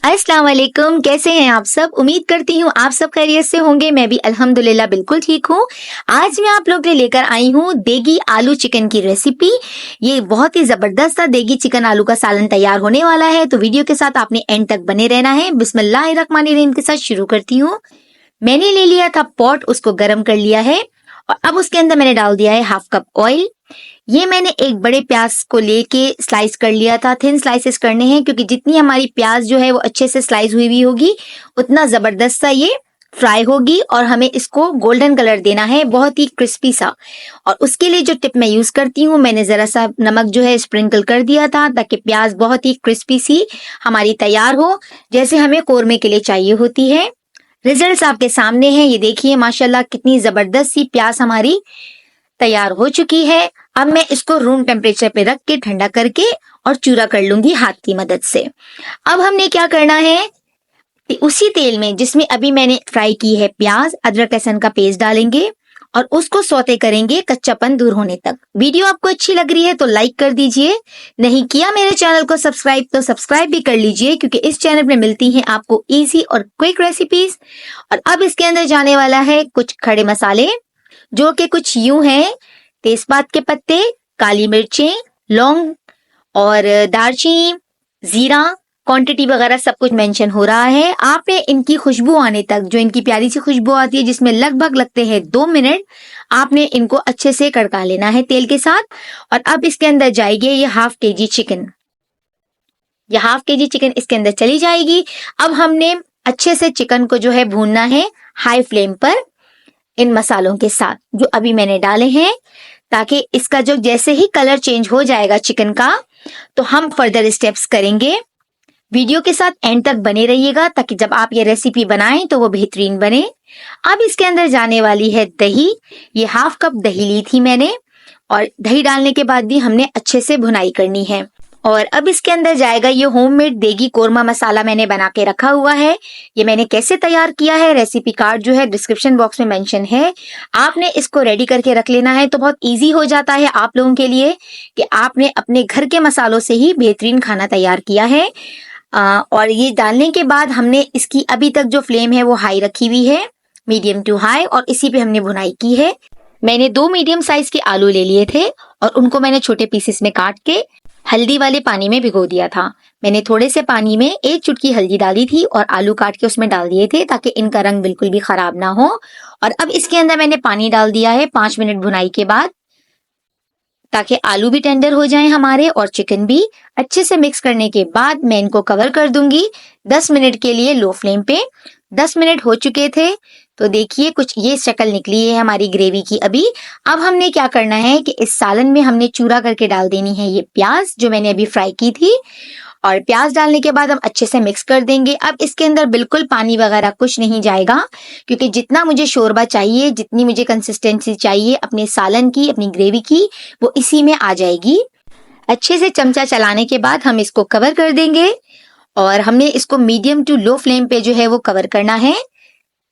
अस्सलाम वालेकुम, कैसे हैं आप सब। उम्मीद करती हूँ आप सब खैरियत से होंगे। मैं भी अल्हम्दुलिल्लाह बिल्कुल ठीक हूँ। आज मैं आप लोग के लिए लेकर आई हूँ देगी आलू चिकन की रेसिपी। ये बहुत ही जबरदस्त सा देगी चिकन आलू का सालन तैयार होने वाला है, तो वीडियो के साथ आपने एंड तक बने रहना है। बिस्मिल्लाहिर्रहमानिर्रहीम के साथ शुरू करती हूँ। मैंने ले लिया था पॉट, उसको गर्म कर लिया है और अब उसके अंदर मैंने डाल दिया है हाफ कप ऑयल। ये मैंने एक बड़े प्याज को लेके स्लाइस कर लिया था। थिन स्लाइसेस करने हैं क्योंकि जितनी हमारी प्याज जो है वो अच्छे से स्लाइस हुई हुई होगी उतना जबरदस्त सा ये फ्राई होगी और हमें इसको गोल्डन कलर देना है, बहुत ही क्रिस्पी सा। और उसके लिए जो टिप मैं यूज करती हूँ, मैंने जरा सा नमक जो है स्प्रिंकल कर दिया था ताकि प्याज बहुत ही क्रिस्पी सी हमारी तैयार हो, जैसे हमें कोरमे के लिए चाहिए होती है। रिजल्ट्स आपके सामने हैं, ये देखिए माशाल्लाह कितनी जबरदस्त सी प्याज हमारी तैयार हो चुकी है। अब मैं इसको रूम टेम्परेचर पे रख के ठंडा करके और चूरा कर लूंगी हाथ की मदद से। अब हमने क्या करना है, उसी तेल में जिसमें अभी मैंने फ्राई की है प्याज, अदरक लहसुन का पेस्ट डालेंगे और उसको सौते करेंगे कच्चापन दूर होने तक। वीडियो आपको अच्छी लग रही है तो लाइक कर दीजिए, नहीं किया मेरे चैनल को सब्सक्राइब तो सब्सक्राइब भी कर लीजिए क्योंकि इस चैनल में मिलती हैं आपको इजी और क्विक रेसिपीज। और अब इसके अंदर जाने वाला है कुछ खड़े मसाले, जो कि कुछ यूं हैं: तेजपात के पत्ते, काली मिर्चें, लौंग और दालचीनी, जीरा, क्वांटिटी वगैरह सब कुछ मेंशन हो रहा है। आपने इनकी खुशबू आने तक, जो इनकी प्यारी सी खुशबू आती है जिसमें लगभग लगते हैं 2 मिनट, आपने इनको अच्छे से कड़का लेना है तेल के साथ। और अब इसके अंदर जाएगी ये हाफ केजी चिकन। ये हाफ केजी चिकन इसके अंदर चली जाएगी। अब हमने अच्छे से चिकन को जो है भूनना है हाई फ्लेम पर इन मसालों के साथ जो अभी मैंने डाले हैं, ताकि इसका जो जैसे ही कलर चेंज हो जाएगा चिकन का तो हम फर्दर स्टेप्स करेंगे। वीडियो के साथ एंड तक बने रहिएगा ताकि जब आप ये रेसिपी बनाएं तो वो बेहतरीन बने। अब इसके अंदर जाने वाली है दही। ये हाफ कप दही ली थी मैंने और दही डालने के बाद भी हमने अच्छे से भुनाई करनी है। और अब इसके अंदर जाएगा ये होममेड देगी कोरमा मसाला, मैंने बना के रखा हुआ है। ये मैंने कैसे तैयार किया है, रेसिपी कार्ड जो है डिस्क्रिप्शन बॉक्स में मेंशन है। आपने इसको रेडी करके रख लेना है तो बहुत इजी हो जाता है आप लोगों के लिए कि आपने अपने घर के मसालों से ही बेहतरीन खाना तैयार किया है। और ये डालने के बाद हमने इसकी अभी तक जो फ्लेम है वो हाई रखी हुई है, मीडियम टू हाई, और इसी पे हमने भुनाई की है। मैंने 2 मीडियम साइज के आलू ले लिए थे और उनको मैंने छोटे पीसेस में काट के हल्दी वाले पानी में भिगो दिया था। मैंने थोड़े से पानी में 1 चुटकी हल्दी डाली थी और आलू काट के उसमें डाल दिए थे ताकि इनका रंग बिल्कुल भी खराब ना हो। और अब इसके अंदर मैंने पानी डाल दिया है 5 मिनट भुनाई के बाद, ताकि आलू भी टेंडर हो जाएं हमारे और चिकन भी। अच्छे से मिक्स करने के बाद मैं इनको कवर कर दूंगी 10 मिनट के लिए लो फ्लेम पे। 10 मिनट हो चुके थे तो देखिए कुछ ये शक्ल निकली है हमारी ग्रेवी की अभी। अब हमने क्या करना है कि इस सालन में हमने चूरा करके डाल देनी है ये प्याज जो मैंने अभी फ्राई की थी, और प्याज डालने के बाद हम अच्छे से मिक्स कर देंगे। अब इसके अंदर बिल्कुल पानी वगैरह कुछ नहीं जाएगा क्योंकि जितना मुझे शोरबा चाहिए, जितनी मुझे कंसिस्टेंसी चाहिए अपने सालन की, अपनी ग्रेवी की, वो इसी में आ जाएगी। अच्छे से चमचा चलाने के बाद हम इसको कवर कर देंगे और हमने इसको मीडियम टू लो फ्लेम पे जो है वो कवर करना है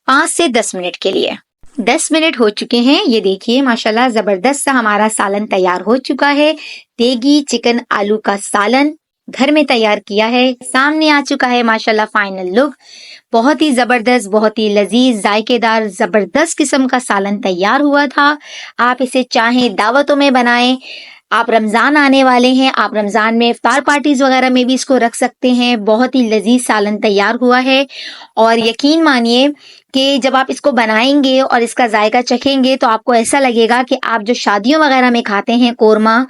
5 से 10 मिनट के लिए। 10 मिनट हो चुके हैं, ये देखिए माशाल्लाह जबरदस्त सा हमारा सालन तैयार हो चुका है। देगी चिकन आलू का सालन घर में तैयार किया है, सामने आ चुका है माशाल्लाह फाइनल लुक। बहुत ही जबरदस्त, बहुत ही लजीज, जायकेदार, जबरदस्त किस्म का सालन तैयार हुआ था। आप इसे चाहें दावतों में बनाएं, आप रमजान आने वाले हैं, आप रमजान में इफ्तार पार्टीज वगैरह में भी इसको रख सकते हैं। बहुत ही लजीज सालन तैयार हुआ है और यकीन मानिए कि जब आप इसको बनाएंगे और इसका जायका चखेंगे तो आपको ऐसा लगेगा कि आप जो शादियों वगैरह में खाते हैं कोरमा,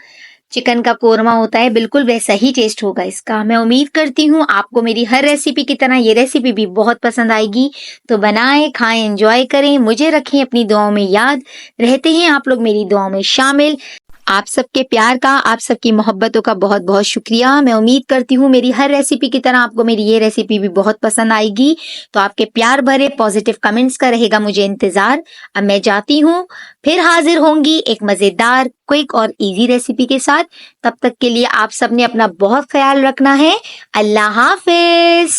चिकन का कोरमा होता है, बिल्कुल वैसा ही टेस्ट होगा इसका। मैं उम्मीद करती हूँ आपको मेरी हर रेसिपी की तरह ये रेसिपी भी बहुत पसंद आएगी। तो बनाएं, खाएं, एंजॉय करें, मुझे रखें अपनी दुआओं में याद। रहते हैं आप लोग मेरी दुआओं में शामिल। आप सबके प्यार का, आप सबकी मोहब्बतों का बहुत बहुत शुक्रिया। मैं उम्मीद करती हूँ मेरी हर रेसिपी की तरह आपको मेरी ये रेसिपी भी बहुत पसंद आएगी। तो आपके प्यार भरे पॉजिटिव कमेंट्स का रहेगा मुझे इंतजार। अब मैं जाती हूँ, फिर हाजिर होंगी एक मजेदार, क्विक और इजी रेसिपी के साथ। तब तक के लिए आप सबने अपना बहुत ख्याल रखना है। अल्लाह हाफिज।